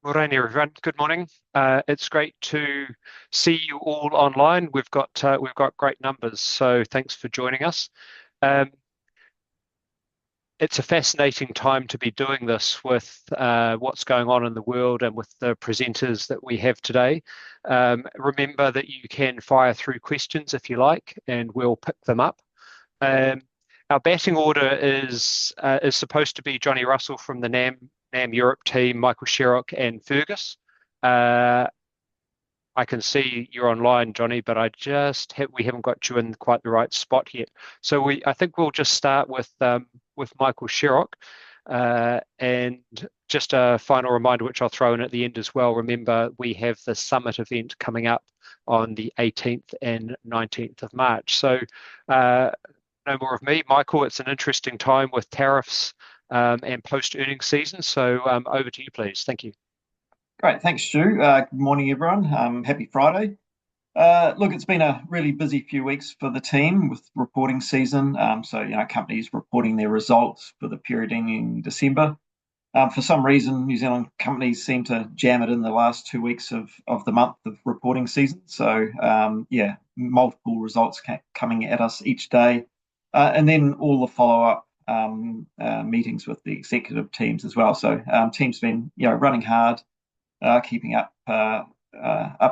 Morning, everyone. Good morning. It's great to see you all online. We've got great numbers, so thanks for joining us. Um, it's a fascinating time to be doing this with what's going on in the world and with the presenters that we have today. Remember that you can fire through questions if you like, and we'll pick them up. Um, our batting order is supposed to be Johnny Russell from the NAM Europe team, Michael Sherrock, and Fergus. Uh, I can see you're online, Johnny, but we haven't got you in quite the right spot yet. So I think we'll just start with Michael Sherrock, and just a final reminder, which I'll throw in at the end as well. Remember, we have the summit event coming up on the 18th and 19th of March. So no more of me, Michael. It's an interesting time with tariffs and post-earnings season. So over to you, please. Thank you. Great, thanks, Stu. Good morning, everyone. Happy Friday. Look, it's been a really busy few weeks for the team with reporting season. Companies reporting their results for the period ending December. For some reason, New Zealand companies seem to jam it in the last 2 weeks of the month of reporting season. So, multiple results coming at us each day. And then all the follow-up meetings with the executive teams as well. So, teams been, running hard, keeping up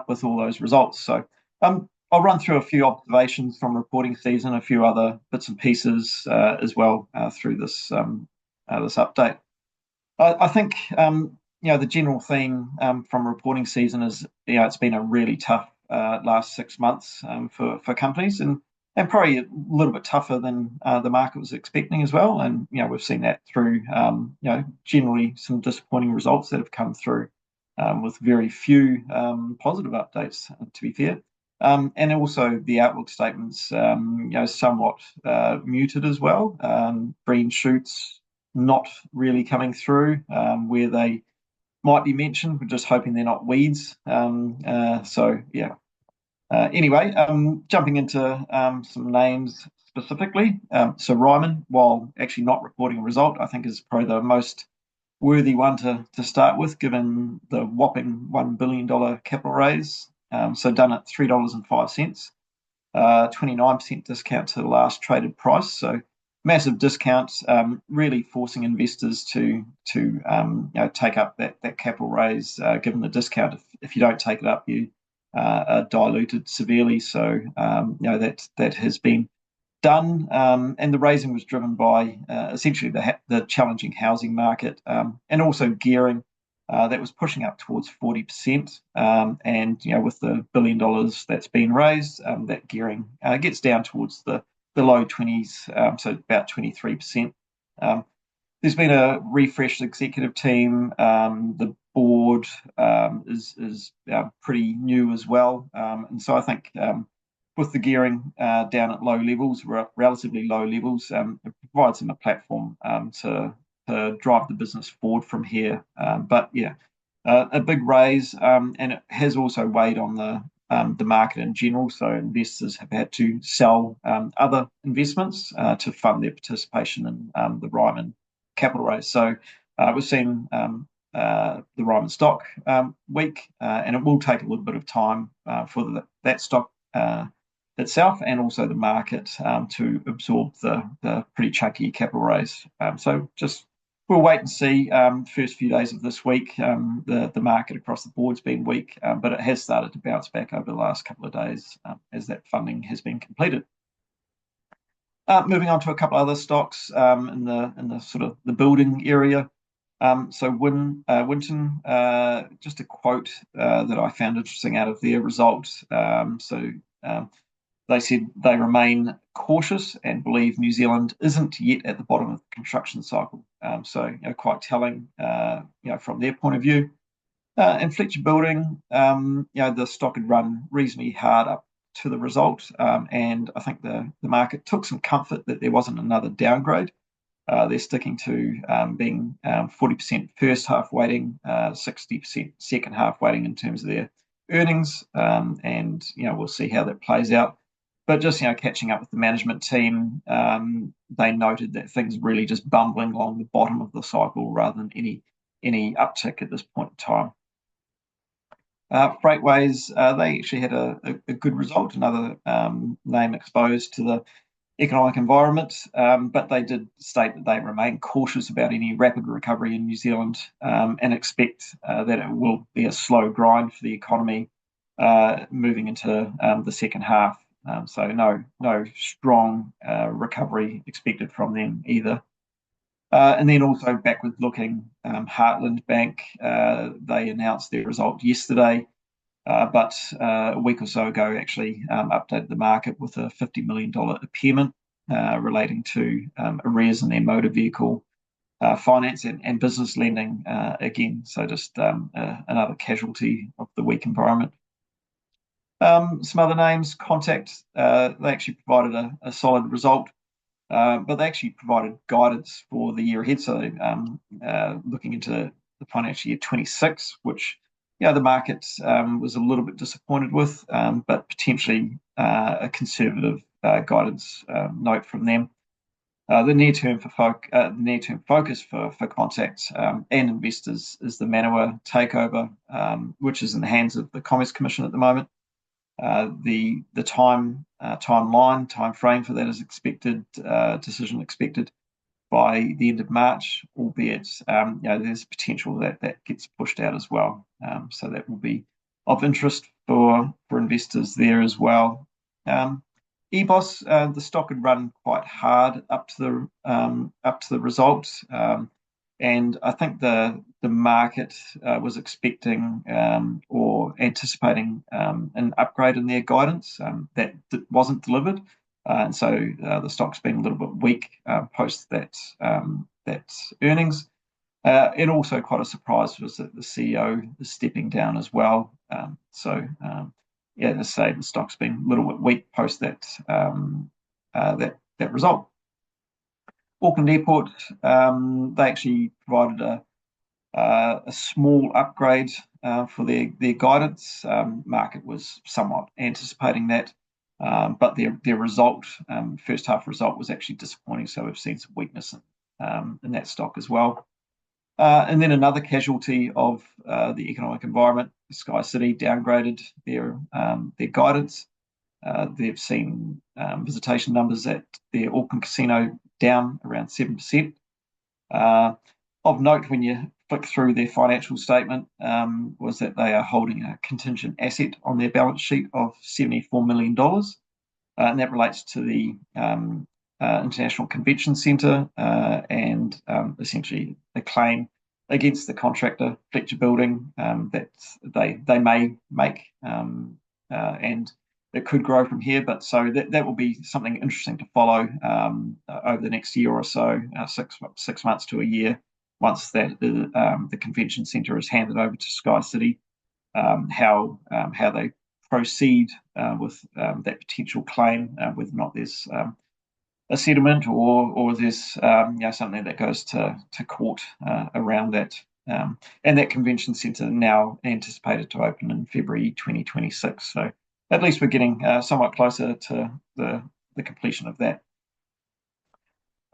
with all those results. So I'll run through a few observations from reporting season, a few other bits and pieces as well through this update. I think the general theme from reporting season is it's been a really tough last 6 months for companies and probably a little bit tougher than the market was expecting as well. And we've seen that through generally some disappointing results that have come through with very few positive updates, to be fair. And also the outlook statements, somewhat muted as well. Green shoots not really coming through where they might be mentioned. We're just hoping they're not weeds. Anyway, jumping into some names specifically. So Ryman, while actually not reporting a result, I think is probably the most worthy one to start with, given the whopping $1 billion capital raise. So done at $3.05, 29% discount to the last traded price. So massive discounts, really forcing investors to take up that capital raise, given the discount. If you don't take it up, you are diluted severely. So that has been done, and the raising was driven by essentially the challenging housing market and also gearing that was pushing up towards 40%. And with the $1 billion that's been raised, that gearing gets down towards the low 20s, so about 23%. There's been a refreshed executive team. The board is pretty new as well, and so I think with the gearing down at low levels, relatively low levels, it provides them a platform to drive the business forward from here. A big raise, and it has also weighed on the market in general. So investors have had to sell other investments to fund their participation in the Ryman capital raise. So we've seen the Ryman stock weak, and it will take a little bit of time for that stock itself and also the market to absorb the pretty chunky capital raise. So just we'll wait and see. First few days of this week, the market across the board's been weak, but it has started to bounce back over the last couple of days as that funding has been completed. Moving on to a couple other stocks in the sort of the building area. So Winton, just a quote that I found interesting out of their results. They said they remain cautious and believe New Zealand isn't yet at the bottom of the construction cycle. Quite telling, from their point of view. And Fletcher Building, the stock had run reasonably hard up to the result, and I think the market took some comfort that there wasn't another downgrade. They're sticking to being 40% first half weighting, 60% second half weighting in terms of their earnings, and we'll see how that plays out. But just catching up with the management team, they noted that things really just bumbling along the bottom of the cycle rather than any uptick at this point in time. Freightways, they actually had a good result, another name exposed to the economic environment, but they did state that they remain cautious about any rapid recovery in New Zealand, and expect that it will be a slow grind for the economy moving into the second half. So no strong recovery expected from them either. And then also backward looking, Heartland Bank, they announced their result yesterday, but a week or so ago actually updated the market with a $50 million impairment relating to arrears in their motor vehicle finance and business lending again. So just another casualty of the weak environment. Some other names, Contact, they actually provided a solid result. But they actually provided guidance for the year ahead. So looking into the financial year 26, which the market was a little bit disappointed with, but potentially a conservative guidance note from them. The near-term focus for Contact and investors is the Manawa takeover, which is in the hands of the Commerce Commission at the moment. The time frame for that is expected, decision expected by the end of March, albeit there's potential that gets pushed out as well. So that will be of interest for investors there as well. EBOS, the stock had run quite hard up to the results, and I think the market was expecting or anticipating an upgrade in their guidance that wasn't delivered, and so the stock's been a little bit weak post that earnings. And also quite a surprise was that the CEO is stepping down as well. As I say, the stock's been a little bit weak post that result. Auckland Airport, they actually provided a small upgrade for their guidance. Market was somewhat anticipating that, but their result, first half result, was actually disappointing. So we've seen some weakness in that stock as well. And then another casualty of the economic environment, Sky City downgraded their guidance. They've seen visitation numbers at their Auckland casino down around 7%. Of note, when you flick through their financial statement, was that they are holding a contingent asset on their balance sheet of $74 million. And that relates to the International Convention Centre and essentially a claim against the contractor, Fletcher Building, that they may make, and it could grow from here. But so that will be something interesting to follow over the next year or so, 6 months to a year, once that the convention centre is handed over to Sky City, how they proceed with that potential claim, whether or not there's a settlement or there's something that goes to court around that. And that convention centre now anticipated to open in February 2026. So at least we're getting somewhat closer to the completion of that.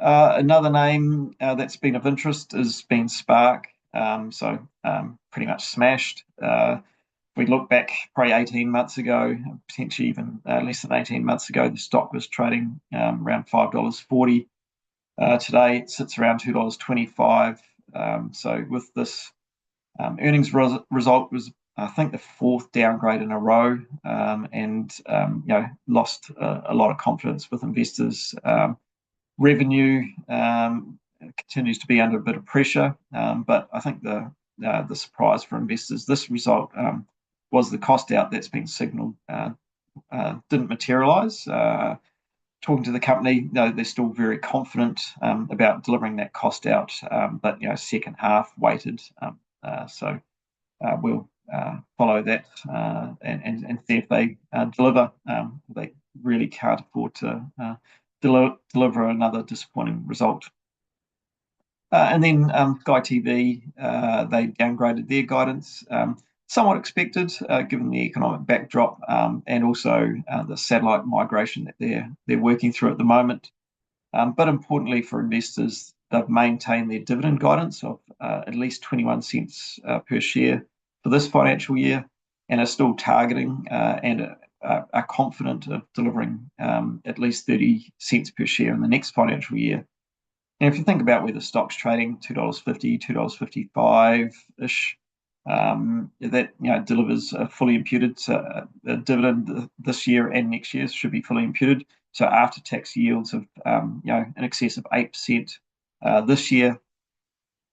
Another name that's been of interest has been Spark. Pretty much smashed. We look back probably 18 months ago, potentially even less than 18 months ago, the stock was trading around $5.40. Today it sits around $2.25. So with this earnings result was, I think, the fourth downgrade in a row, and lost a lot of confidence with investors. Revenue continues to be under a bit of pressure, but I think the surprise for investors this result was the cost out that's been signalled didn't materialise. Talking to the company, they're still very confident about delivering that cost out, but second half weighted. So we'll follow that and see if they deliver. They really can't afford to deliver another disappointing result. And then Sky TV, they downgraded their guidance. Somewhat expected, given the economic backdrop, and also the satellite migration that they're working through at the moment. But importantly for investors, they've maintained their dividend guidance of at least 21 cents per share for this financial year. and are still targeting and are confident of delivering at least 30 cents per share in the next financial year. And if you think about where the stock's trading, $2.50, $2.55-ish, that delivers a fully imputed a dividend this year and next year should be fully imputed. So after-tax yields of in excess of 8% this year,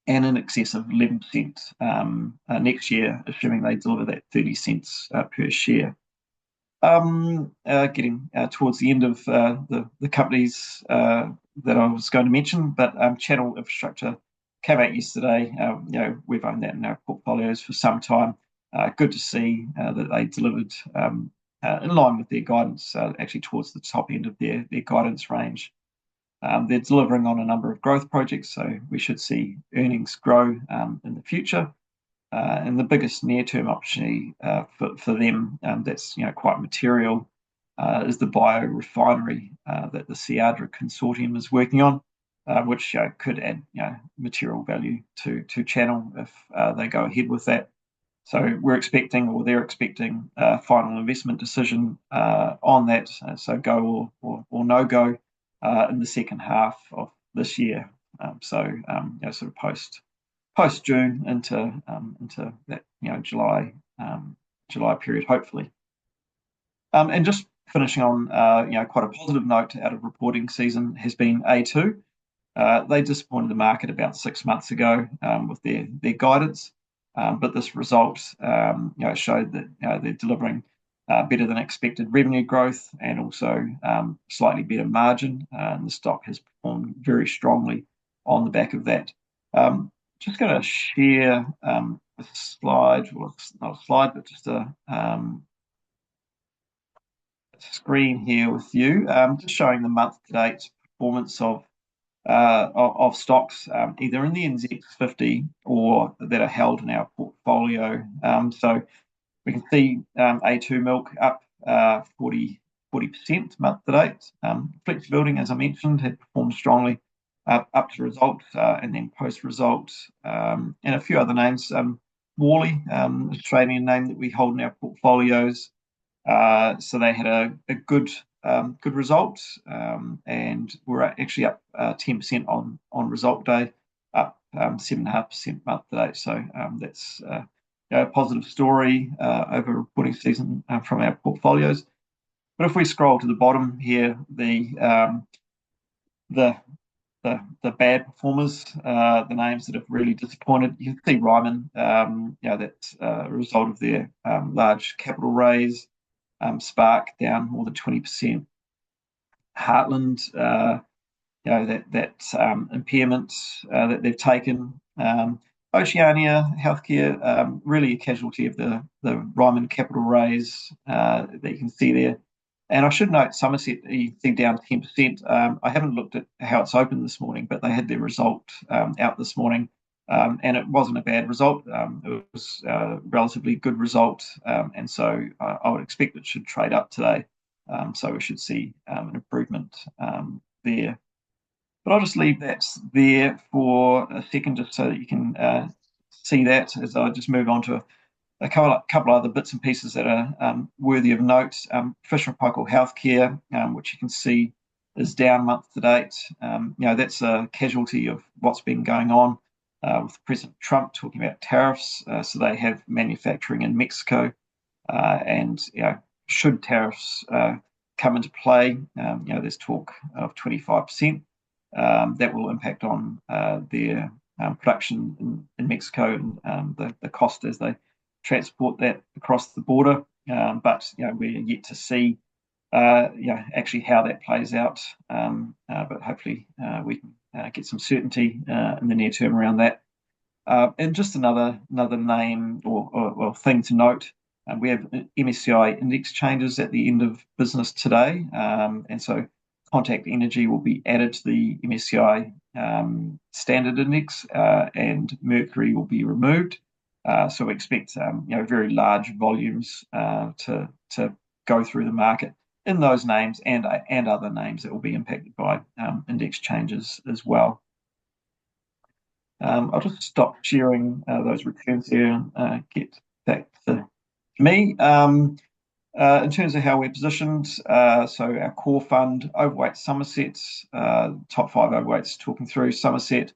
and in excess of 11% next year, assuming they deliver that 30 cents per share. Getting towards the end of the companies that I was going to mention, but Channel Infrastructure came out yesterday. We've owned that in our portfolios for some time. Good to see that they delivered in line with their guidance, actually towards the top end of their guidance range. They're delivering on a number of growth projects, so we should see earnings grow in the future. And the biggest near-term opportunity for them that's quite material is the biorefinery that the Seadra Consortium is working on, which could add material value to Channel if they go ahead with that. So they're expecting a final investment decision on that, so go or no go in the second half of this year. Sort of post June into that July period, hopefully. And just finishing on quite a positive note out of reporting season has been A2. They disappointed the market about 6 months ago with their guidance, but this result showed that they're delivering better than expected revenue growth and also slightly better margin. And the stock has performed very strongly on the back of that. Just going to share a slide, well, it's not a slide, but just a screen here with you, just showing the month-to-date performance of stocks, either in the NZX 50 or that are held in our portfolio. So we can see A2 Milk up 40% month-to-date. Flex Building, as I mentioned, had performed strongly up to result and then post-result, and a few other names. Worley, Australian name that we hold in our portfolios. So they had a good result, and we're actually up 10% on result day, up 7.5% month to date. So that's a positive story over reporting season from our portfolios. But if we scroll to the bottom here, the bad performers, the names that have really disappointed. You can see Ryman, that's a result of their large capital raise. Spark down more than 20%. Heartland, that impairment that they've taken. Oceania Healthcare, really a casualty of the Ryman capital raise that you can see there. And I should note Somerset, you see down 10%. I haven't looked at how it's open this morning, but they had their result out this morning, and it wasn't a bad result. It was a relatively good result, and so I would expect it should trade up today. So we should see an improvement there. But I'll just leave that there for a second, just so that you can see that as I just move on to a couple other bits and pieces that are worthy of note. Fisher & Paykel Healthcare, which you can see is down month to date. That's a casualty of what's been going on with President Trump talking about tariffs. So they have manufacturing in Mexico, and should tariffs come into play, there's talk of 25%. That will impact on their production in Mexico and the cost as they transport that across the border. But we're yet to see actually how that plays out. But hopefully we can get some certainty in the near term around that. And just another name or thing to note. We have MSCI index changes at the end of business today, and so Contact Energy will be added to the MSCI standard index, and Mercury will be removed. So we expect very large volumes to go through the market in those names and other names that will be impacted by index changes as well. I'll just stop sharing those returns here and get back to Me, in terms of how we're positioned, so our core fund, overweight Somerset, top five overweights talking through Somerset.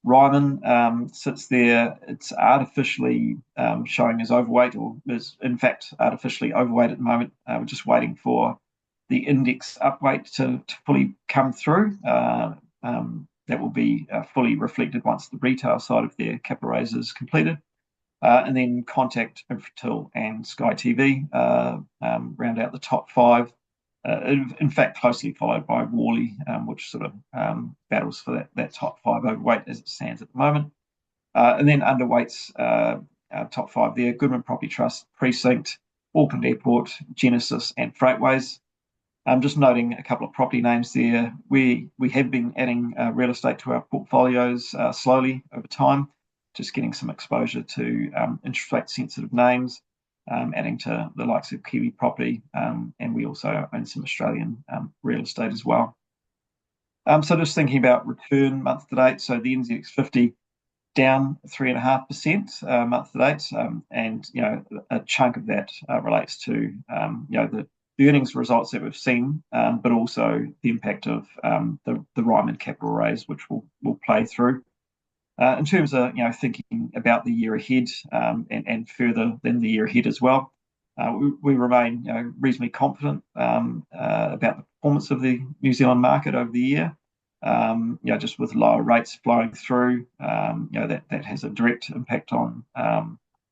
Ryman sits there. It's artificially showing as overweight, or is in fact artificially overweight at the moment. We're just waiting for the index upweight to fully come through. That will be fully reflected once the retail side of their capital raise is completed. And then Contact, Infratil, and Sky TV round out the top five. In fact, closely followed by Worley, which sort of battles for that top five overweight as it stands at the moment. And then underweights, top five there: Goodman Property Trust, Precinct, Auckland Airport, Genesis, and Freightways. Just noting a couple of property names there. We have been adding real estate to our portfolios slowly over time, just getting some exposure to interest rate sensitive names, adding to the likes of Kiwi Property, and we also own some Australian real estate as well. So just thinking about return month to date, so the NZX 50 down 3.5% month to date, and a chunk of that relates to the earnings results that we've seen, but also the impact of the Ryman capital raise, which will play through. In terms of thinking about the year ahead, and further than the year ahead as well, we remain reasonably confident about the performance of the New Zealand market over the year. Just with lower rates flowing through, that has a direct impact on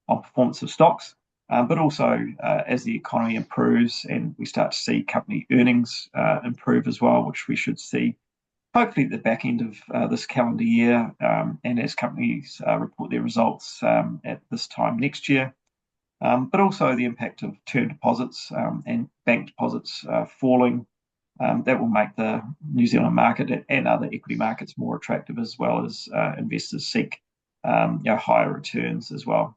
performance of stocks. But also as the economy improves and we start to see company earnings improve as well, which we should see hopefully at the back end of this calendar year, and as companies report their results at this time next year. But also the impact of term deposits and bank deposits falling. That will make the New Zealand market and other equity markets more attractive, as well as investors seek higher returns as well.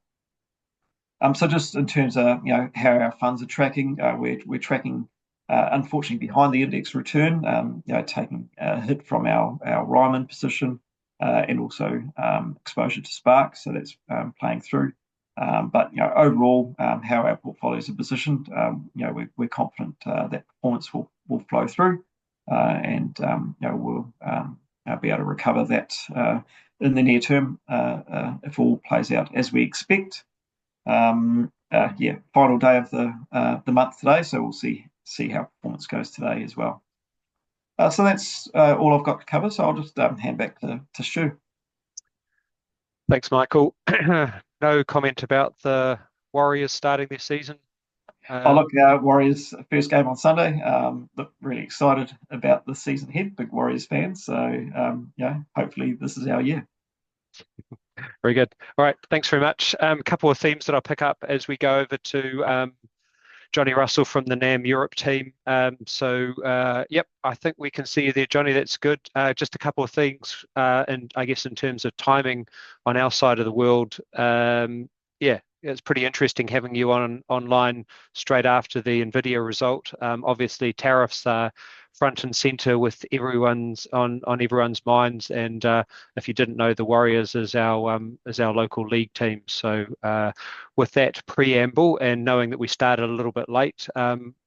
So just in terms of how our funds are tracking, we're tracking unfortunately behind the index return, taking a hit from our Ryman position and also exposure to Spark, so that's playing through. But overall, how our portfolios are positioned, we're confident that performance will flow through, and we'll be able to recover that in the near term if all plays out as we expect. Final day of the month today, so we'll see how performance goes today as well. So that's all I've got to cover. So I'll just hand back to Stu. Thanks, Michael. No comment about the Warriors starting their season. Warriors first game on Sunday. Look really excited about the season ahead. Big Warriors fans. So hopefully this is our year. Very good. All right, thanks very much. A couple of themes that I'll pick up as we go over to Johnny Russell from the NAM Europe team. I think we can see you there, Johnny. That's good. Just a couple of things, and I guess in terms of timing on our side of the world, it's pretty interesting having you online straight after the NVIDIA result. Obviously, tariffs are front and center with everyone's minds, and if you didn't know, the Warriors is our local league team. So with that preamble and knowing that we started a little bit late,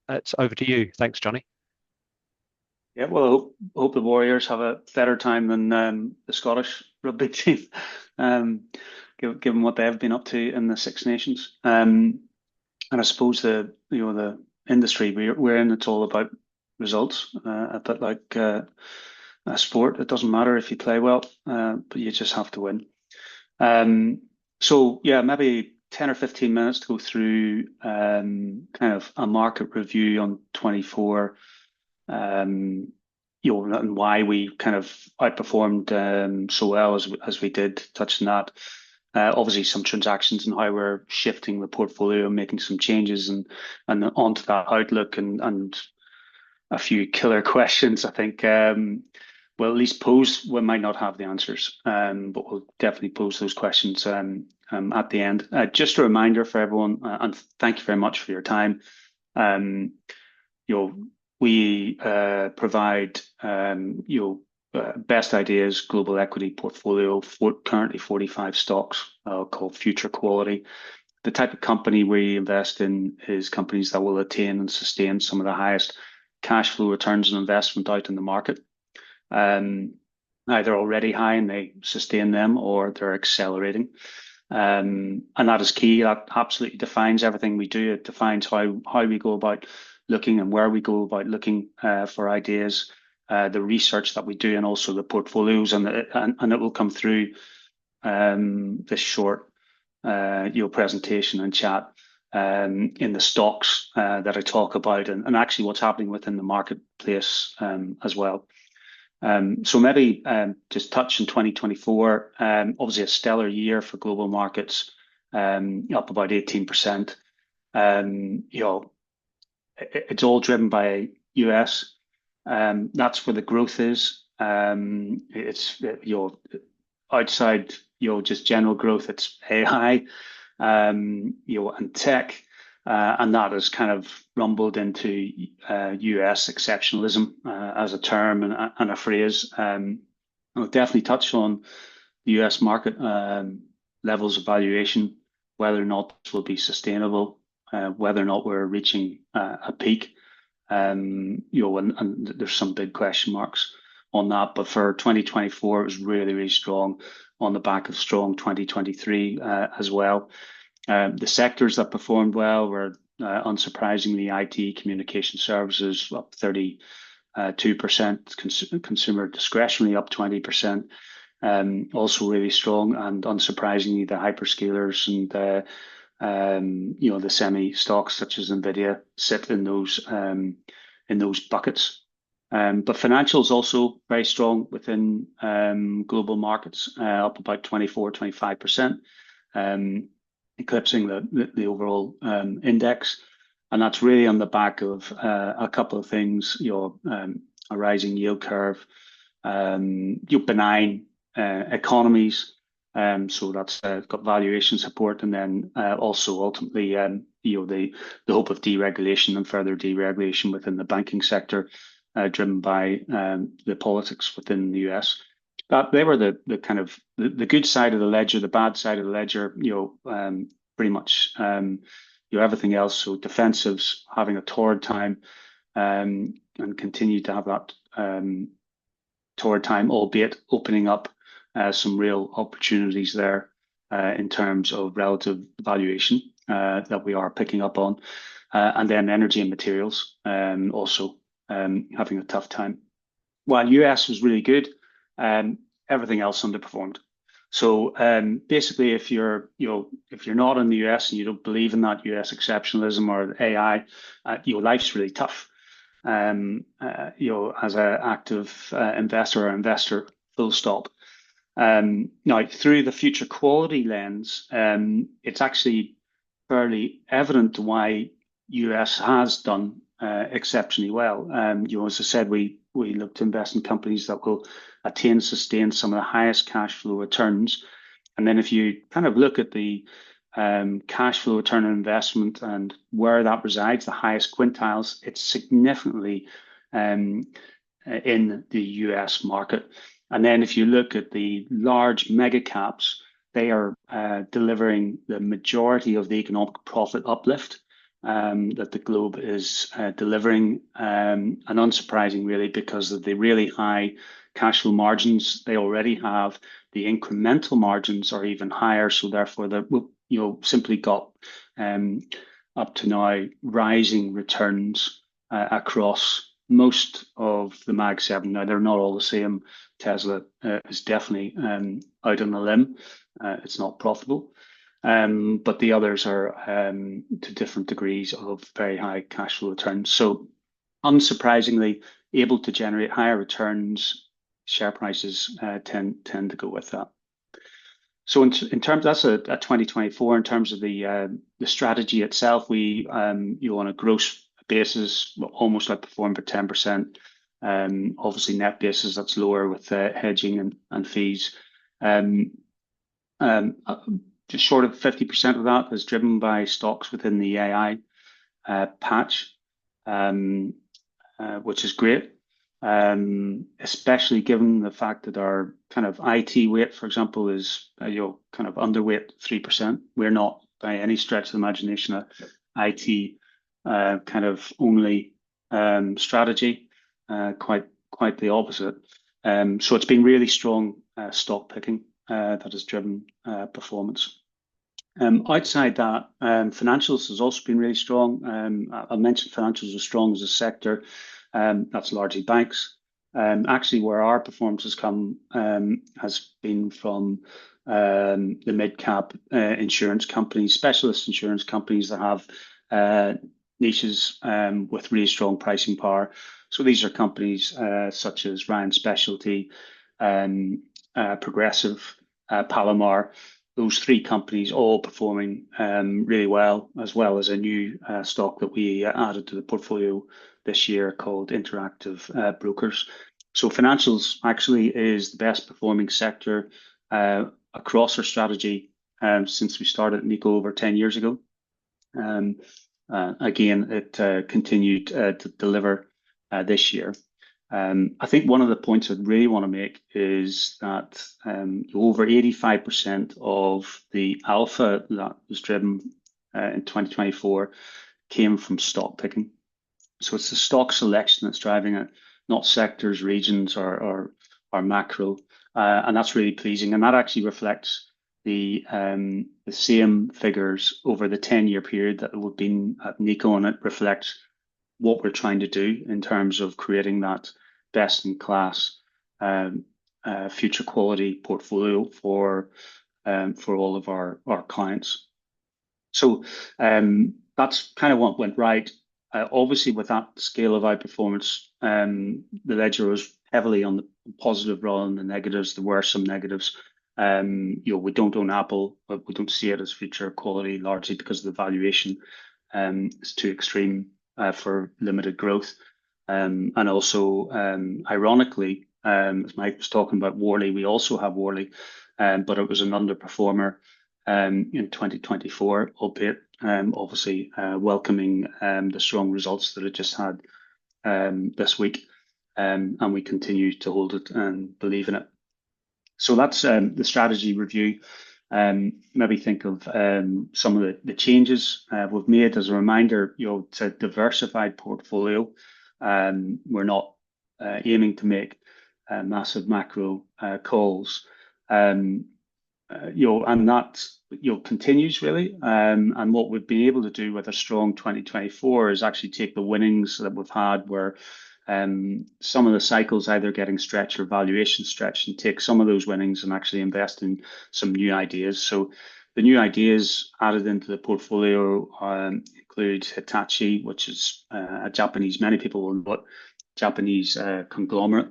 it's over to you. Thanks, Johnny. Yeah, well, I hope the Warriors have a better time than the Scottish rugby team, given what they've been up to in the Six Nations. And I suppose the industry we're in, it's all about results, a bit like a sport. It doesn't matter if you play well, but you just have to win. Maybe 10 or 15 minutes to go through kind of a market review on 24, and why we kind of outperformed so well as we did, touching that. Obviously some transactions and how we're shifting the portfolio, making some changes, and onto that outlook, and a few killer questions, I think. We'll at least pose. We might not have the answers, but we'll definitely pose those questions at the end. Just a reminder for everyone, and thank you very much for your time. We provide best ideas global equity portfolio for currently 45 stocks called Future Quality. the type of company we invest in is companies that will attain and sustain some of the highest cash flow returns on investment out in the market. Either already high and they sustain them, or they're accelerating. And that is key. That absolutely defines everything we do. It defines how we go about looking and where we go about looking for ideas, the research that we do, and also the portfolios, and it will come through this short presentation and chat in the stocks that I talk about, and actually what's happening within the marketplace as well. So maybe just touch on 2024, obviously a stellar year for global markets, up about 18%. It's all driven by US. That's where the growth is. It's outside just general growth. It's AI, and tech. And that has kind of rumbled into US exceptionalism as a term and a phrase. I'll definitely touch on the US market levels of valuation, whether or not this will be sustainable, whether or not we're reaching a peak. And there's some big question marks on that. But for 2024, it was really, really strong on the back of strong 2023 as well. The sectors that performed well were, unsurprisingly, IT, communication services up 32%, consumer discretionary up 20%, also really strong, and unsurprisingly, the hyperscalers and the semi stocks such as Nvidia sit in those buckets. But financials also very strong within global markets, up about 24-25%. Eclipsing the overall index, and that's really on the back of a couple of things: a rising yield curve, benign economies, so that's got valuation support, and then also ultimately the hope of deregulation and further deregulation within the banking sector, driven by the politics within the US. They were the kind of the good side of the ledger. The bad side of the ledger, pretty much, everything else. So defensives having a torrid time, and continue to have that torrid time, albeit opening up some real opportunities there in terms of relative valuation that we are picking up on, and then energy and materials also having a tough time. While US was really good, everything else underperformed. So basically, if you're not in the US and you don't believe in that US exceptionalism or AI, life's really tough. As an active investor or investor, full stop. Now, through the future quality lens, it's actually fairly evident why US has done exceptionally well. As I said, we look to invest in companies that will attain, sustain some of the highest cash flow returns. And then if you kind of look at the cash flow return on investment and where that resides, the highest quintiles, it's significantly in the US market. And then if you look at the large mega caps, they are delivering the majority of the economic profit uplift that the globe is delivering, and unsurprising really, because of the really high cash flow margins they already have. The incremental margins are even higher, so therefore simply got up to now rising returns across most of the Mag 7. Now, they're not all the same. Tesla is definitely out on a limb. It's not profitable. But the others are to different degrees of very high cash flow returns. So unsurprisingly, able to generate higher returns. Share prices tend to go with that. So in terms, that's a 2024. In terms of the strategy itself, we on a gross basis almost outperformed by 10%. Obviously net basis that's lower with hedging and fees. Just short of 50% of that is driven by stocks within the AI patch, which is great, especially given the fact that our kind of IT weight, for example, is kind of underweight 3%. We're not by any stretch of the imagination a IT kind of only strategy. Quite the opposite. So it's been really strong stock picking that has driven performance. Outside that, financials has also been really strong. I mentioned financials are strong as a sector. That's largely banks. Actually, where our performance has come has been from the mid-cap insurance companies, specialist insurance companies that have niches with really strong pricing power. So these are companies such as Ryan Specialty, Progressive, Palomar. Those three companies all performing really well as a new stock that we added to the portfolio this year called Interactive Brokers. So financials actually is the best performing sector across our strategy since we started Nikko over 10 years ago. Again, it continued to deliver this year. I think one of the points I'd really want to make is that over 85% of the alpha that was driven in 2024 came from stock picking. So it's the stock selection that's driving it, not sectors, regions, or macro, and that's really pleasing. And that actually reflects the same figures over the 10-year period that we've been at Nikko, and it reflects what we're trying to do in terms of creating that best-in-class future quality portfolio for all of our clients. So that's kind of what went right. Obviously, with that scale of outperformance, the ledger was heavily on the positive rather than the negatives. There were some negatives. We don't own Apple, but we don't see it as future quality largely because the valuation is too extreme for limited growth. And also, ironically, as Mike was talking about Worley, we also have Worley, but it was an underperformer in 2024, albeit obviously welcoming the strong results that it just had this week. And we continue to hold it and believe in it. So that's the strategy review. Maybe think of some of the changes we've made. As a reminder, it's a diversified portfolio. We're not aiming to make massive macro calls. And that continues really. And what we've been able to do with a strong 2024 is actually take the winnings that we've had where some of the cycles either getting stretched or valuation stretched, and take some of those winnings and actually invest in some new ideas. So the new ideas added into the portfolio include Hitachi, which is a Japanese, many people will know it, Japanese conglomerate,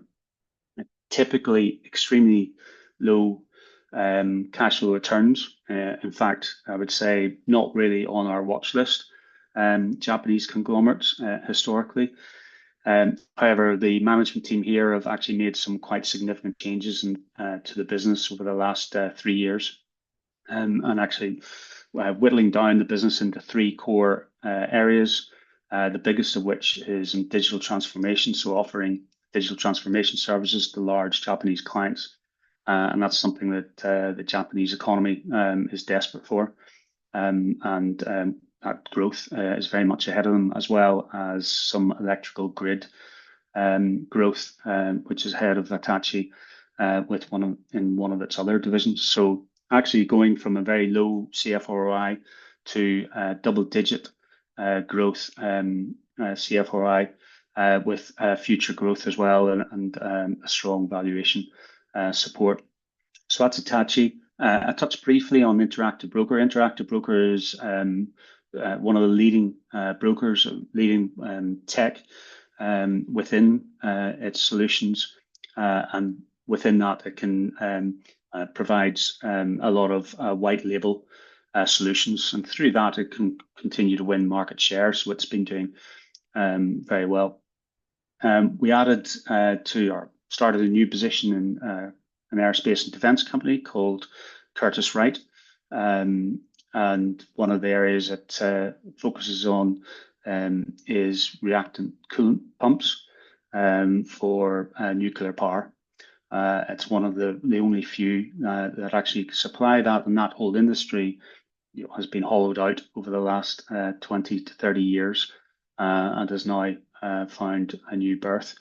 typically extremely low cash flow returns. In fact, I would say not really on our watch list, Japanese conglomerates historically. However, the management team here have actually made some quite significant changes to the business over the last 3 years, and actually whittling down the business into 3 core areas, the biggest of which is in digital transformation, so offering digital transformation services to large Japanese clients. And that's something that the Japanese economy is desperate for. And that growth is very much ahead of them, as well as some electrical grid growth, which is ahead of Hitachi with one of its other divisions. So actually going from a very low CFROI to double-digit growth CFROI with future growth as well, and a strong valuation support. So that's Hitachi. I touched briefly on Interactive Broker. Interactive Broker is one of the leading brokers, leading tech within its solutions, and within that it can provides a lot of white label solutions, and through that it can continue to win market share. So it's been doing very well. We added started a new position in an aerospace and defense company called Curtiss Wright. And one of the areas it focuses on is reactant coolant pumps for nuclear power. It's one of the only few that actually supply that, and that whole industry has been hollowed out over the last 20 to 30 years and has now found a new birth,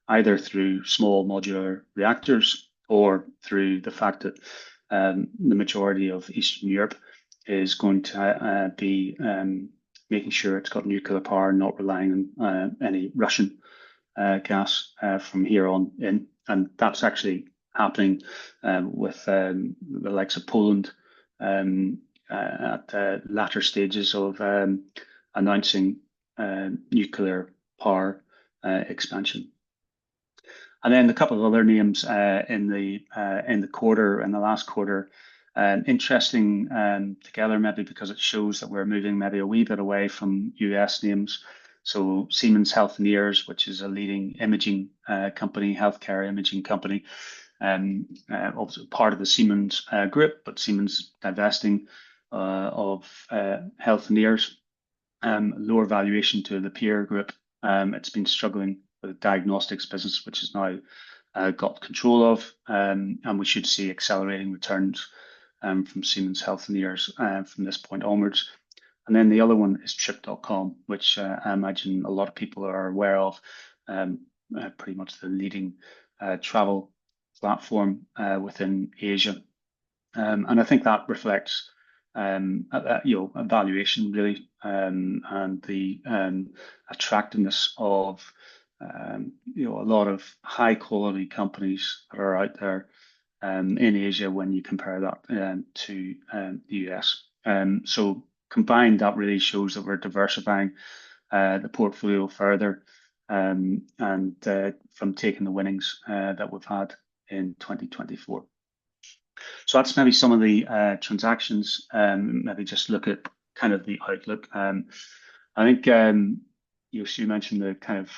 either through small modular reactors or through the fact that the majority of Eastern Europe is going to be making sure it's got nuclear power, not relying on any Russian gas from here on in. And that's actually happening with the likes of Poland at latter stages of announcing nuclear power expansion. And then a couple of other names in the quarter, in the last quarter, interesting together maybe because it shows that we're moving maybe a wee bit away from US names. So Siemens Healthineers, which is a leading imaging company, healthcare imaging company, also part of the Siemens group, but Siemens divesting of Healthineers, lower valuation to the peer group. It's been struggling with the diagnostics business, which is now got control of, and we should see accelerating returns from Siemens Healthineers from this point onwards. And then the other one is Trip.com, which I imagine a lot of people are aware of, pretty much the leading travel platform within Asia. And I think that reflects a valuation really, and the attractiveness of a lot of high quality companies that are out there in Asia when you compare that to the US. So combined, that really shows that we're diversifying the portfolio further and from taking the winnings that we've had in 2024. So that's maybe some of the transactions. Maybe just look at kind of the outlook. I think you mentioned the kind of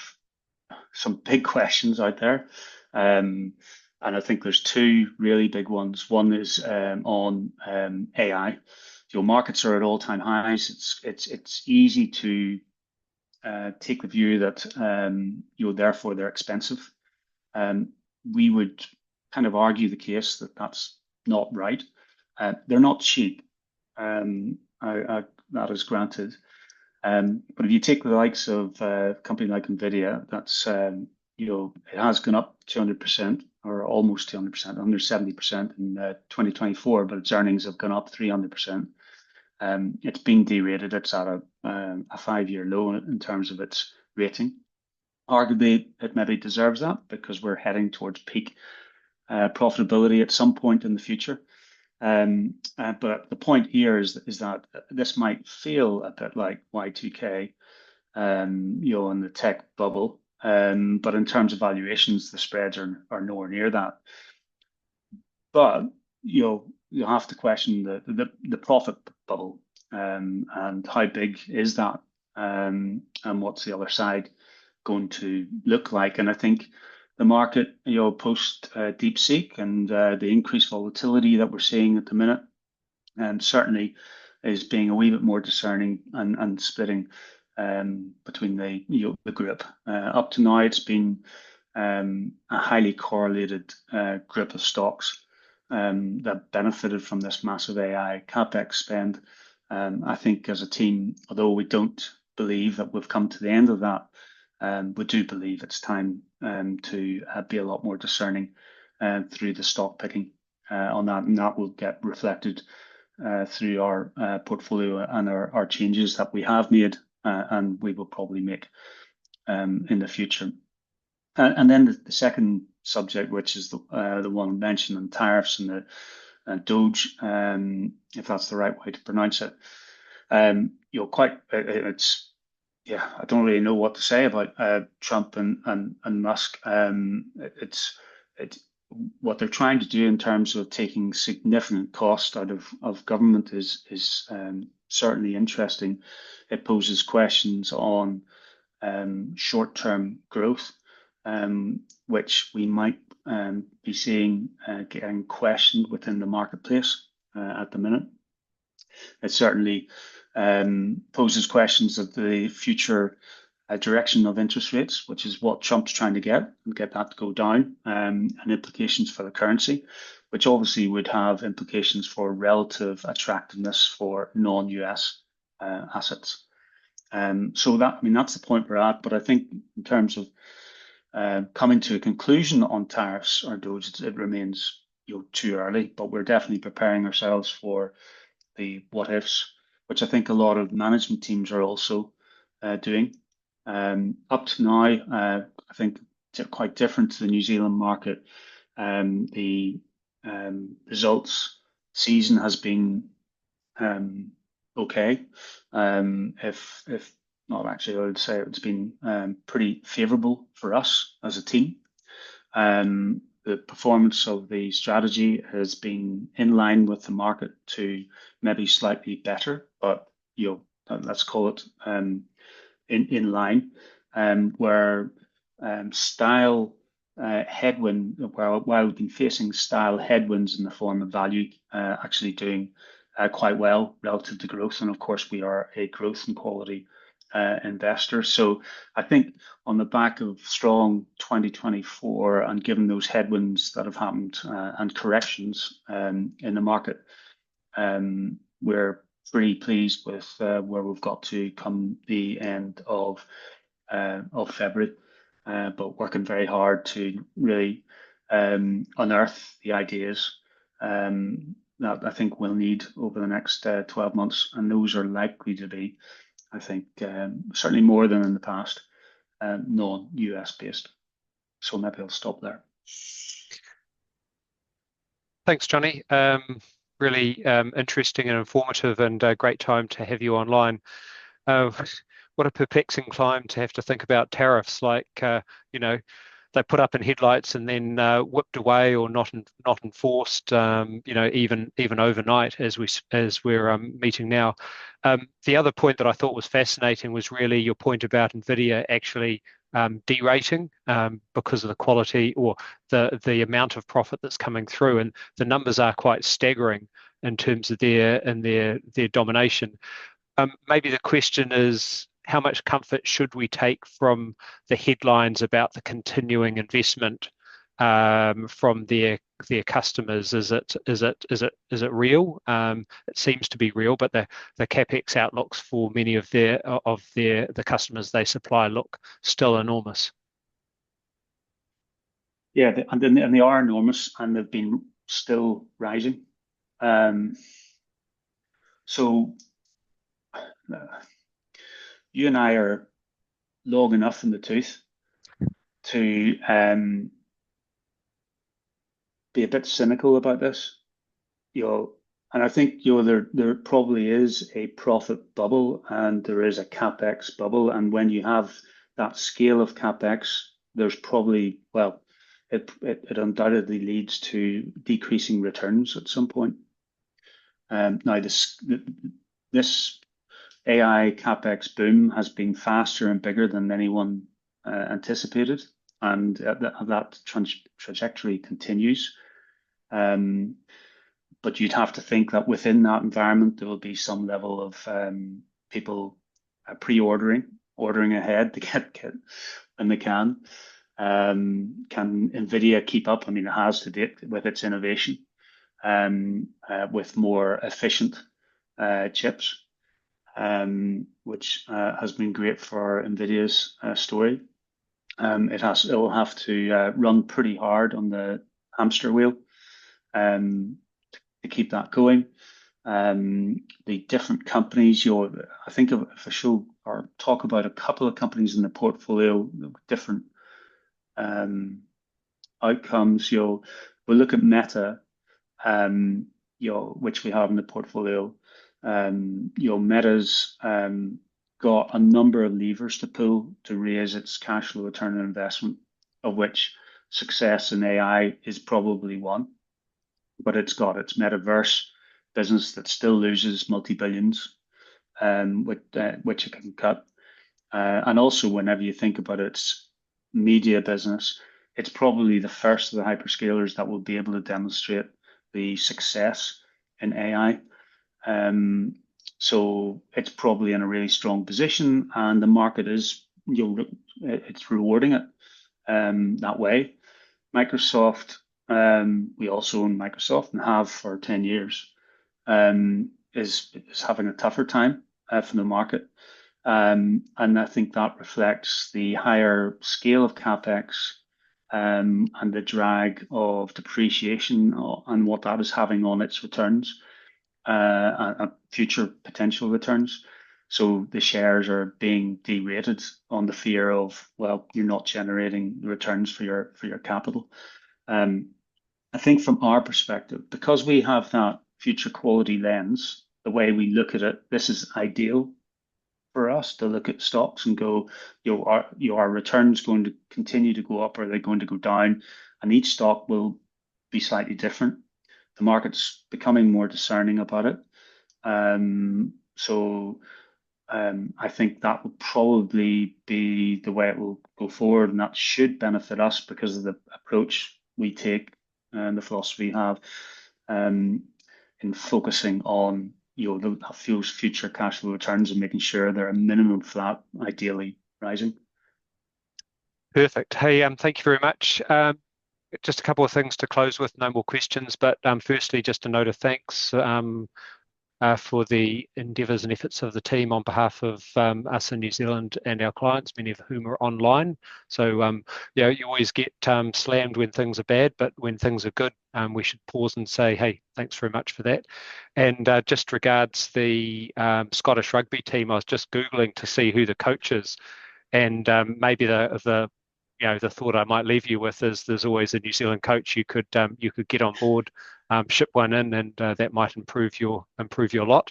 some big questions out there, and I think there's two really big ones. One is on AI. Markets are at all-time highs. It's easy to take the view that therefore they're expensive. We would kind of argue the case that that's not right. They're not cheap. That is granted. But if you take the likes of a company like Nvidia, that's it has gone up 200% or almost 200%, under 70% in 2024, but its earnings have gone up 300%. It's been derated. It's at a 5-year low in terms of its rating. Arguably, it maybe deserves that because we're heading towards peak profitability at some point in the future. But the point here is that this might feel a bit like Y2K, in the tech bubble. But in terms of valuations, the spreads are nowhere near that. But you have to question the profit bubble and how big is that, and what's the other side going to look like? And I think the market, post DeepSeek and the increased volatility that we're seeing at the minute, certainly is being a wee bit more discerning and splitting between the group. Up to now, it's been a highly correlated group of stocks that benefited from this massive AI capex spend. I think as a team, although we don't believe that we've come to the end of that, we do believe it's time to be a lot more discerning through the stock picking on that, and that will get reflected through our portfolio and our changes that we have made and we will probably make in the future. And then the second subject, which is the one mentioned on tariffs and the Doge, if that's the right way to pronounce it. I don't really know what to say about Trump and Musk. It's what they're trying to do in terms of taking significant cost out of government is certainly interesting. It poses questions on short-term growth, which we might be seeing getting questioned within the marketplace at the minute. It certainly poses questions of the future direction of interest rates, which is what Trump's trying to get that to go down, and implications for the currency. which obviously would have implications for relative attractiveness for non-US assets. So that's the point we're at. But I think in terms of coming to a conclusion on tariffs or Doge, it remains too early. But we're definitely preparing ourselves for the what ifs, which I think a lot of management teams are also doing. Up to now, I think quite different to the New Zealand market. The results season has been okay. If not, actually, I would say it's been pretty favourable for us as a team. The performance of the strategy has been in line with the market to maybe slightly better, but let's call it in line. Where style headwind, while we've been facing style headwinds in the form of value, actually doing quite well relative to growth. And of course, we are a growth and quality investor. So I think on the back of strong 2024 and given those headwinds that have happened and corrections in the market, we're pretty pleased with where we've got to come the end of February, but working very hard to really unearth the ideas that I think we'll need over the next 12 months. And those are likely to be, I think, certainly more than in the past, non-US based. So maybe I'll stop there. Thanks, Johnny. Really interesting and informative, and a great time to have you online. What a perplexing climb to have to think about tariffs, like they put up in headlights and then whipped away or not enforced, even overnight as we're meeting now. The other point that I thought was fascinating was really your point about NVIDIA actually derating because of the quality or the amount of profit that's coming through, and the numbers are quite staggering in terms of their domination. Maybe the question is, how much comfort should we take from the headlines about the continuing investment from their customers? Is it real? It seems to be real, but the capex outlooks for many of the customers they supply look still enormous. Yeah, and they are enormous, and they've been still rising. So you and I are long enough in the tooth to be a bit cynical about this, and I think there probably is a profit bubble and there is a capex bubble, and when you have that scale of capex, there's probably it undoubtedly leads to decreasing returns at some point. Now this AI capex boom has been faster and bigger than anyone anticipated, and that trajectory continues. But you'd have to think that within that environment, there will be some level of people ordering ahead to get when they can. Can NVIDIA keep up? I mean, it has to date with its innovation with more efficient chips. Which has been great for NVIDIA's story. It will have to run pretty hard on the hamster wheel to keep that going. The different companies, I think if I show or talk about a couple of companies in the portfolio with different outcomes, we'll look at Meta, which we have in the portfolio. Meta's got a number of levers to pull to raise its cash flow return on investment, of which success in AI is probably one. But it's got its metaverse business that still loses multi-billions, which it can cut. And also, whenever you think about its media business, it's probably the first of the hyperscalers that will be able to demonstrate the success in AI. So it's probably in a really strong position, and the market is, it's rewarding it that way. Microsoft we also own Microsoft and have for 10 years, is having a tougher time from the market. And I think that reflects the higher scale of CapEx, and the drag of depreciation and what that is having on its returns, and future potential returns. So the shares are being derated on the fear of, well, you're not generating returns for your capital. I think from our perspective, because we have that future quality lens, the way we look at it, this is ideal for us to look at stocks and go, are returns going to continue to go up, or are they going to go down? And each stock will be slightly different. The market's becoming more discerning about it. I think that will probably be the way it will go forward, and that should benefit us because of the approach we take and the philosophy we have, in focusing on those future cash flow returns and making sure they're a minimum flat, ideally rising. Perfect. Hey, thank you very much. Just a couple of things to close with, no more questions, but firstly, just a note of thanks for the endeavours and efforts of the team on behalf of us in New Zealand and our clients, many of whom are online. So, you always get slammed when things are bad, but when things are good, we should pause and say, hey, thanks very much for that. And just regards the Scottish rugby team, I was just Googling to see who the coach is, and maybe the thought I might leave you with is there's always a New Zealand coach you could get on board, ship one in, and that might improve your lot.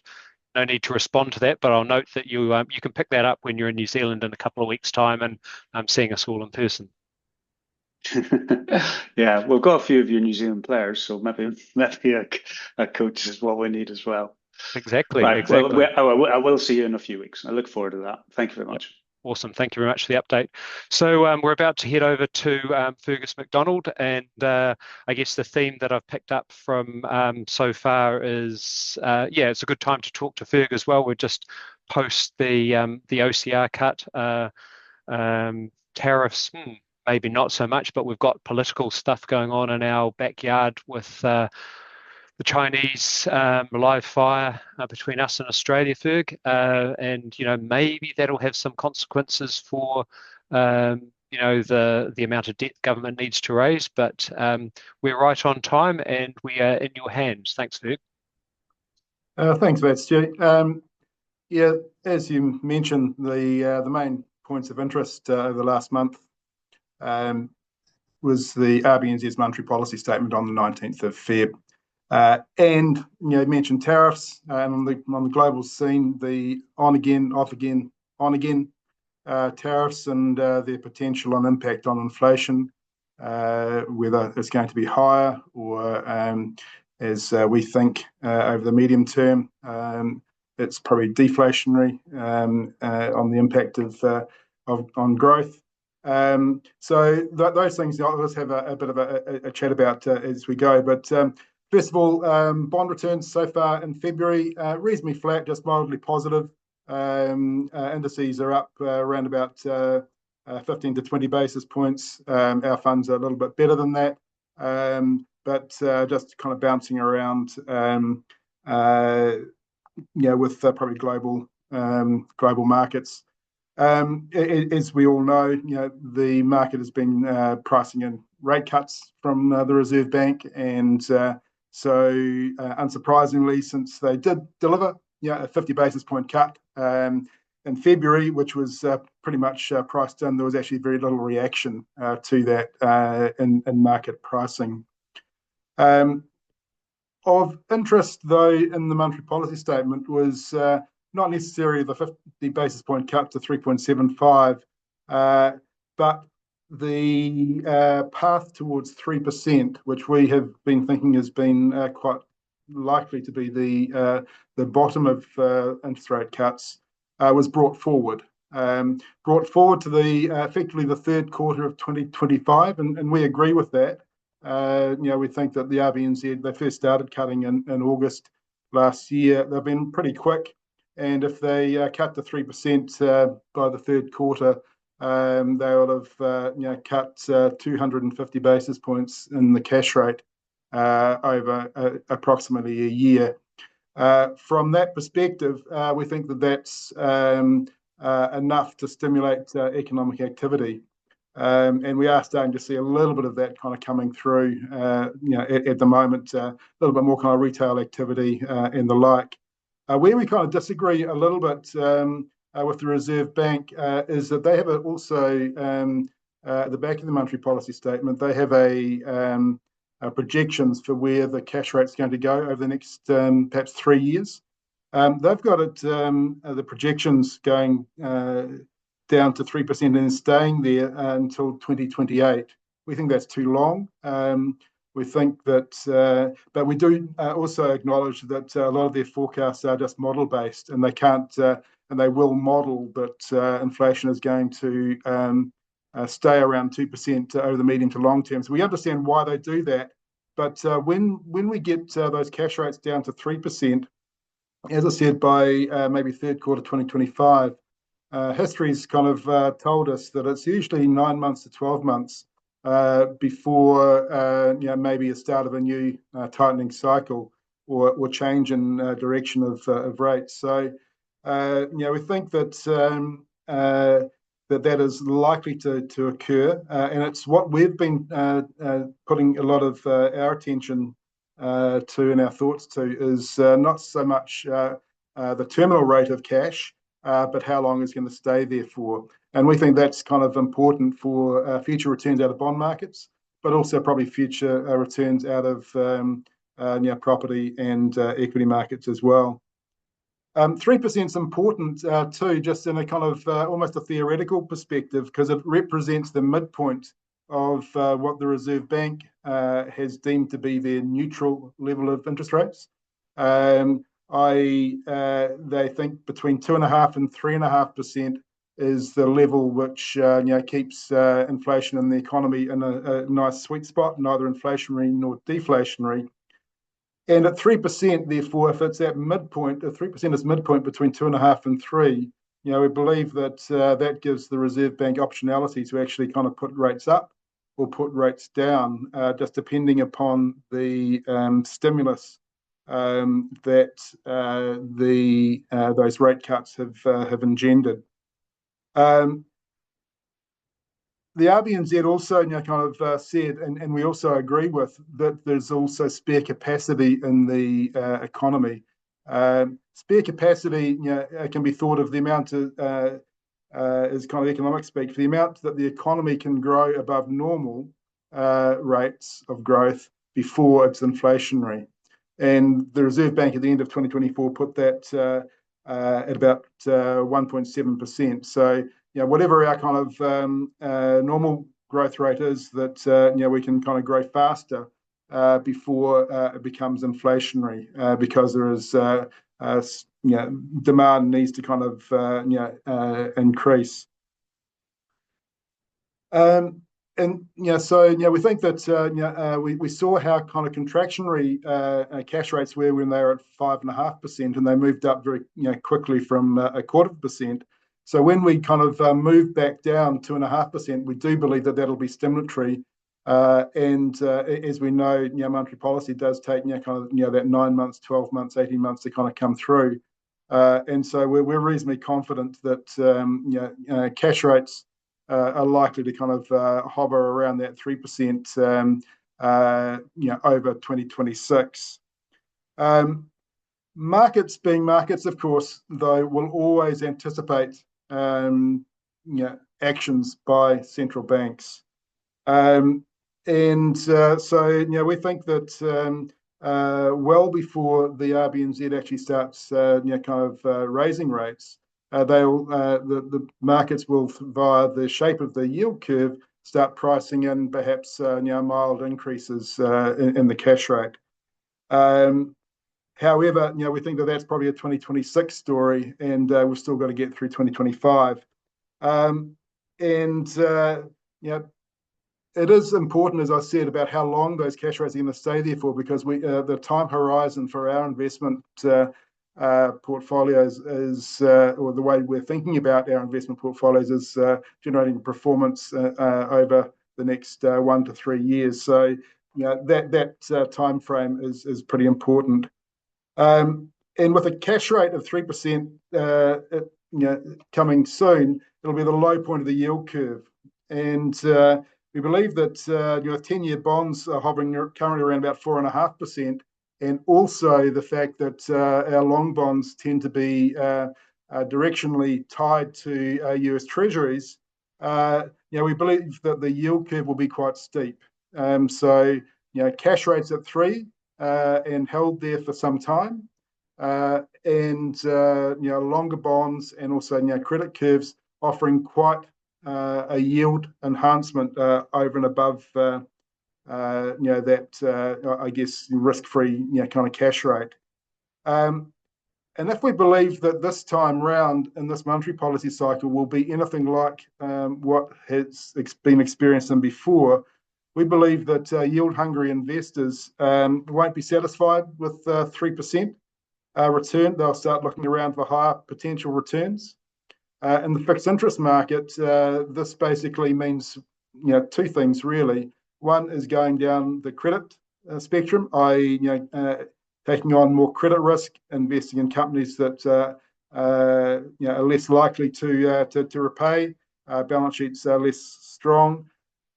No need to respond to that, but I'll note that you can pick that up when you're in New Zealand in a couple of weeks' time and seeing us all in person. Yeah, we've got a few of your New Zealand players, so maybe a coach is what we need as well. Exactly. Right. Exactly. Well, I will see you in a few weeks. I look forward to that. Thank you very much. Awesome. Thank you very much for the update. So we're about to head over to Fergus McDonald, and I guess the theme that I've picked up from so far is, it's a good time to talk to Ferg as well. We're just post the OCR cut, tariffs, maybe not so much, but we've got political stuff going on in our backyard with the Chinese live fire between us and Australia, Ferg, and maybe that'll have some consequences for the amount of debt the government needs to raise. But we're right on time, and we are in your hands. Thanks, Ferg. Thanks, Matt, Stu. As you mentioned, the main points of interest over the last month was the RBNZ's monetary policy statement on the 19th of Feb. And you mentioned tariffs, and on the global scene, the on again, off again, on again tariffs and their potential and impact on inflation, whether it's going to be higher or, as we think, over the medium term, it's probably deflationary on the impact on growth. So those things let's have a bit of a chat about as we go. But first of all, bond returns so far in February, reasonably flat, just mildly positive. Indices are up around about 15 to 20 basis points. Our funds are a little bit better than that, but just kind of bouncing around, with probably global markets. As we all know, the market has been pricing in rate cuts from the Reserve Bank, and so unsurprisingly, since they did deliver a 50 basis point cut in February, which was pretty much priced in, there was actually very little reaction to that in market pricing. Of interest, though, in the monetary policy statement was not necessarily the 50 basis point cut to 3.75, but the path towards 3%, which we have been thinking has been quite likely to be the bottom of interest rate cuts, was brought forward to effectively the third quarter of 2025, and we agree with that. We think that the RBNZ, they first started cutting in August last year. They've been pretty quick, and if they cut to 3% by the third quarter, they would have cut 250 basis points in the cash rate over approximately a year. From that perspective, we think that that's enough to stimulate economic activity. And we are starting to see a little bit of that kind of coming through, at the moment, a little bit more kind of retail activity and the like. Where we kind of disagree a little bit with the Reserve Bank is that they have also, at the back of the monetary policy statement, they have projections for where the cash rate's going to go over the next perhaps 3 years. They've got it, the projections going down to 3% and then staying there until 2028. We think that's too long. We think that, but we do also acknowledge that a lot of their forecasts are just model based, and they can't, and they will model that inflation is going to stay around 2% over the medium to long term. So we understand why they do that. But when we get those cash rates down to 3%, as I said, by maybe third quarter 2025, history's kind of told us that it's usually 9 months to 12 months before maybe a start of a new tightening cycle or change in direction of rates. So we think that that is likely to occur, and it's what we've been putting a lot of our attention to and our thoughts to is not so much the terminal rate of cash, but how long it's going to stay there for. And we think that's kind of important for future returns out of bond markets, but also probably future returns out of property and equity markets as well. 3% is important too, just in a kind of almost a theoretical perspective, because it represents the midpoint of what the Reserve Bank has deemed to be their neutral level of interest rates. They think between 2.5% and 3.5% is the level which keeps inflation in the economy in a nice sweet spot, neither inflationary nor deflationary. And at 3%, therefore, if it's that midpoint, 3% is midpoint between 2.5% and 3%, we believe that that gives the Reserve Bank optionality to actually kind of put rates up or put rates down, just depending upon the stimulus that those rate cuts have engendered. The RBNZ also kind of said, and we also agree with, that there's also spare capacity in the economy. Spare capacity can be thought of the amount as kind of economic speak, for the amount that the economy can grow above normal rates of growth before it's inflationary. And the Reserve Bank at the end of 2024 put that at about 1.7%. So whatever our kind of normal growth rate is, that we can kind of grow faster before it becomes inflationary, because there is demand needs to kind of increase. So we think that we saw how kind of contractionary cash rates were when they were at 5.5%, and they moved up very quickly from 0.25%. So when we kind of move back down 2.5%, we do believe that that'll be stimulatory. And as we know, monetary policy does take kind of that 9 months, 12 months, 18 months to kind of come through. And so we're reasonably confident that cash rates are likely to kind of hover around that 3% over 2026. Markets being markets, of course, though, will always anticipate actions by central banks. So we think that well before the RBNZ actually starts kind of raising rates, the markets will, via the shape of the yield curve, start pricing in perhaps mild increases in the cash rate. However, we think that that's probably a 2026 story, and we've still got to get through 2025. It is important, as I said, about how long those cash rates are going to stay there for, because the time horizon for our investment portfolios is, or the way we're thinking about our investment portfolios is generating performance over the next 1 to 3 years. So that time frame is pretty important. And with a cash rate of 3%, coming soon, it'll be the low point of the yield curve. And we believe that 10-year bonds are hovering currently around about 4.5%, and also the fact that our long bonds tend to be directionally tied to US Treasuries. We believe that the yield curve will be quite steep. So cash rates at 3 and held there for some time, and longer bonds and also credit curves offering quite a yield enhancement over and above that I guess risk-free kind of cash rate. And if we believe that this time round in this monetary policy cycle will be anything like what has been experienced in before, we believe that yield-hungry investors won't be satisfied with 3% return. They'll start looking around for higher potential returns. In the fixed interest market, this basically means two things really. One is going down the credit spectrum, i.e., taking on more credit risk, investing in companies that are less likely to repay, balance sheets are less strong.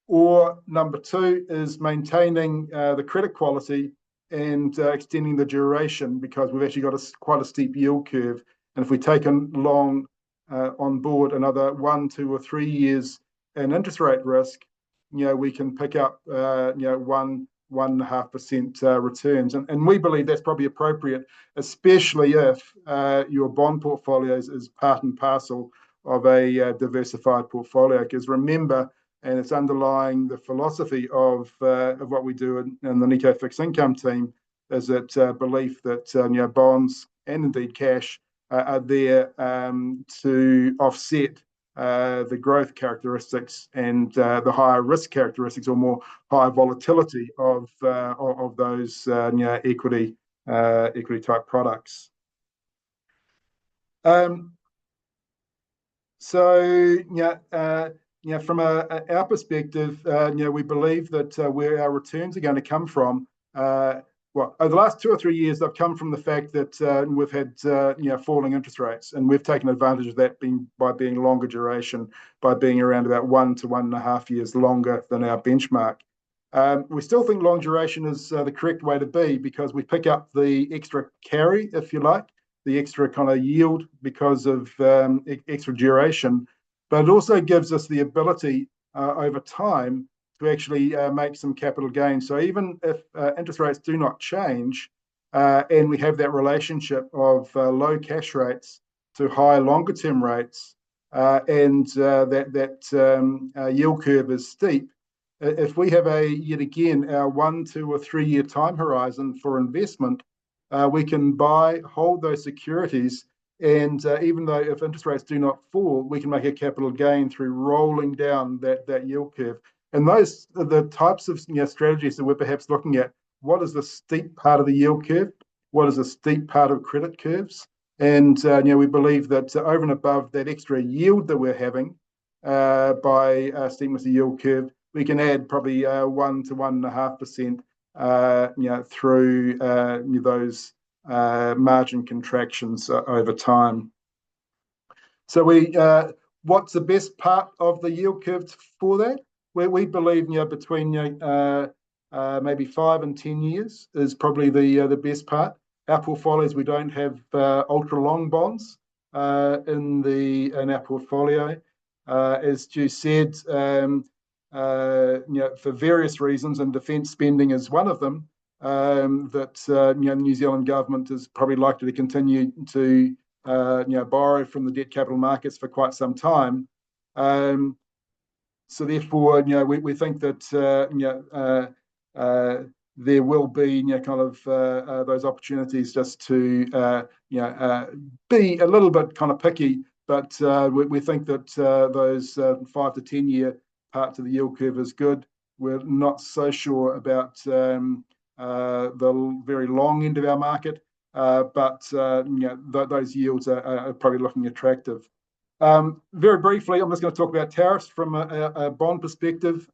Or number two is maintaining the credit quality and extending the duration, because we've actually got quite a steep yield curve. And if we take along on board another 1, 2, or 3 years in interest rate risk, we can pick up 1.5% returns. And we believe that's probably appropriate, especially if your bond portfolios is part and parcel of a diversified portfolio. Because remember, and it's underlying the philosophy of what we do in the Nikko fixed income team, is that belief that bonds and indeed cash are there to offset the growth characteristics and the higher risk characteristics, or more high volatility of those equity type products. From our perspective, we believe that where our returns are going to come from, over the last 2 or 3 years, they've come from the fact that we've had falling interest rates, and we've taken advantage of that by being longer duration, by being around about 1 to 1.5 years longer than our benchmark. We still think long duration is the correct way to be, because we pick up the extra carry, if you like, the extra kind of yield because of extra duration. But it also gives us the ability over time to actually make some capital gains. So even if interest rates do not change, and we have that relationship of low cash rates to high longer term rates, and that yield curve is steep, if we have yet again our 1, 2, or 3 year time horizon for investment, we can hold those securities. And even though if interest rates do not fall, we can make a capital gain through rolling down that yield curve. And those are the types of strategies that we're perhaps looking at. What is the steep part of the yield curve? What is the steep part of credit curves? And we believe that over and above that extra yield that we're having by steepness of the yield curve, we can add probably 1 to 1.5% through those margin contractions over time. So what's the best part of the yield curve for that? We believe between maybe 5 and 10 years is probably the best part. Our portfolios, we don't have ultra long bonds in our portfolio. As Stu said, for various reasons, and defence spending is one of them, that the New Zealand government is probably likely to continue to borrow from the debt capital markets for quite some time. So therefore, we think that there will be those opportunities just to be a little bit kind of picky, but we think that those 5 to 10 year parts of the yield curve is good. We're not so sure about the very long end of our market. but those yields are probably looking attractive. Very briefly, I'm just going to talk about tariffs from a bond perspective.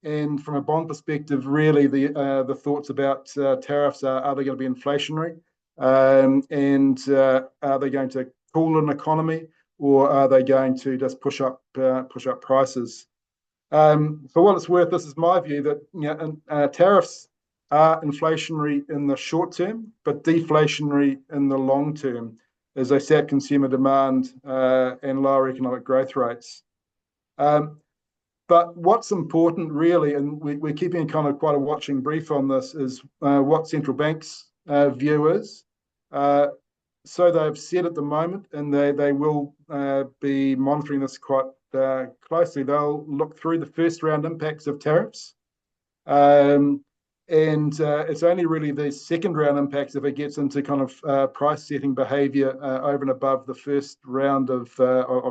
And from a bond perspective, really the thoughts about tariffs are they going to be inflationary? And are they going to cool an economy, or are they going to just push up prices? For what it's worth, this is my view that tariffs are inflationary in the short term, but deflationary in the long term, as they sap consumer demand and lower economic growth rates. But what's important really, and we're keeping kind of quite a watching brief on this, is what central banks' view is. So they've said at the moment, and they will be monitoring this quite closely. They'll look through the first round impacts of tariffs. And it's only really the second round impacts, if it gets into kind of price setting behaviour over and above the first round of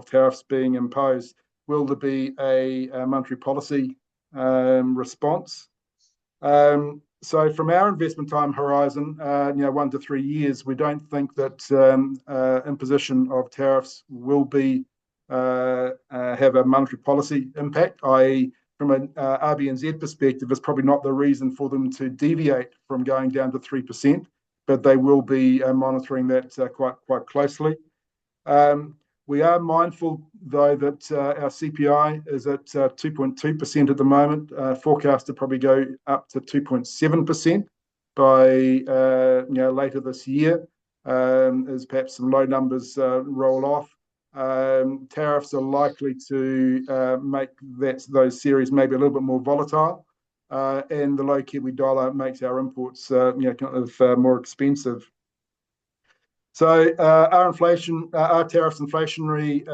tariffs being imposed, will there be a monetary policy response. So from our investment time horizon, 1 to 3 years, we don't think that imposition of tariffs will be have a monetary policy impact, i.e. from an RBNZ perspective, it's probably not the reason for them to deviate from going down to 3%, but they will be monitoring that quite closely. We are mindful, though, that our CPI is at 2.2% at the moment, forecast to probably go up to 2.7% by later this year, as perhaps some low numbers roll off. Tariffs are likely to make those series maybe a little bit more volatile, and the low Kiwi dollar makes our imports more expensive. So are tariffs inflationary?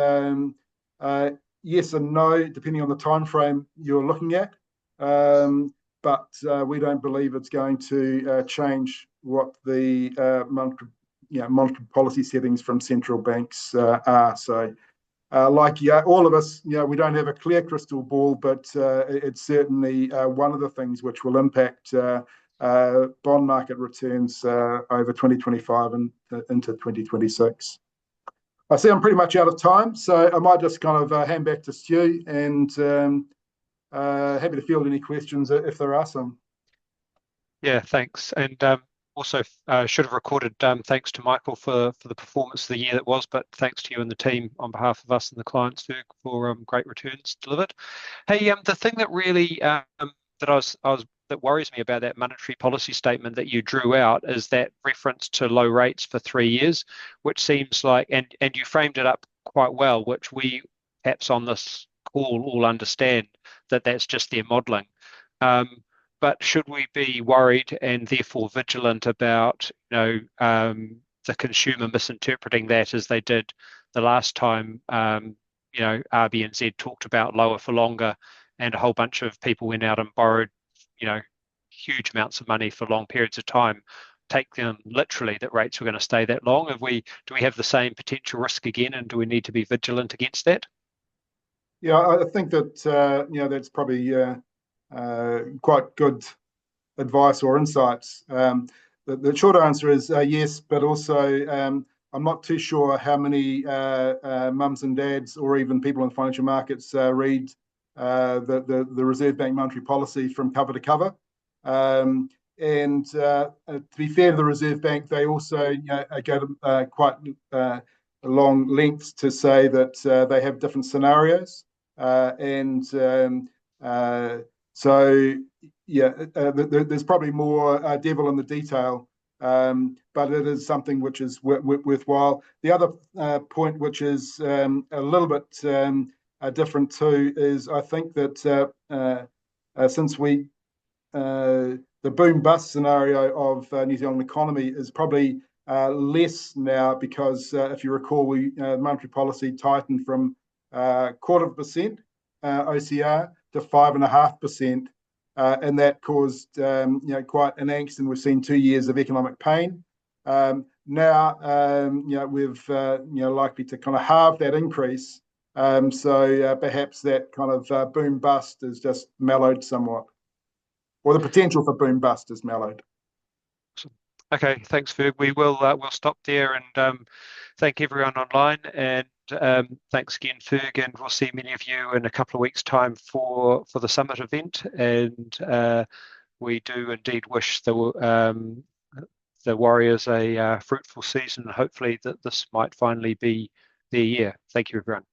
Yes and no, depending on the time frame you're looking at. But we don't believe it's going to change what the monetary policy settings from central banks are. So all of us, we don't have a clear crystal ball, but it's certainly one of the things which will impact bond market returns over 2025 and into 2026. I see I'm pretty much out of time, so I might just kind of hand back to Stu, and happy to field any questions if there are some. Yeah, thanks. And also should have recorded thanks to Michael for the performance of the year that was, but thanks to you and the team on behalf of us and the clients, Ferg, for great returns delivered. Hey, the thing that really that worries me about that monetary policy statement that you drew out is that reference to low rates for 3 years, which seems like, and you framed it up quite well, which we perhaps on this call all understand that that's just their modelling. But should we be worried and therefore vigilant about the consumer misinterpreting that as they did the last time RBNZ talked about lower for longer, and a whole bunch of people went out and borrowed huge amounts of money for long periods of time, take them literally that rates were going to stay that long? Do we have the same potential risk again, and do we need to be vigilant against that? Yeah, I think that that's probably quite good advice or insights. The short answer is yes, but also I'm not too sure how many mums and dads or even people in financial markets read the Reserve Bank monetary policy from cover to cover. And to be fair to the Reserve Bank, they also go to quite long lengths to say that they have different scenarios. So, there's probably more devil in the detail, but it is something which is worthwhile. The other point, which is a little bit different too, is I think that since the boom-bust scenario of New Zealand economy is probably less now, because if you recall, monetary policy tightened from 0.25% OCR to 5.5%, and that caused quite an angst, and we've seen 2 years of economic pain. Now we've likely to kind of halve that increase, so perhaps that kind of boom bust is just mellowed somewhat, or the potential for boom bust is mellowed. Okay, thanks, Ferg. We'll stop there and thank everyone online, and thanks again, Ferg, and we'll see many of you in a couple of weeks' time for the summit event. And we do indeed wish the Warriors a fruitful season, and hopefully that this might finally be their year. Thank you, everyone.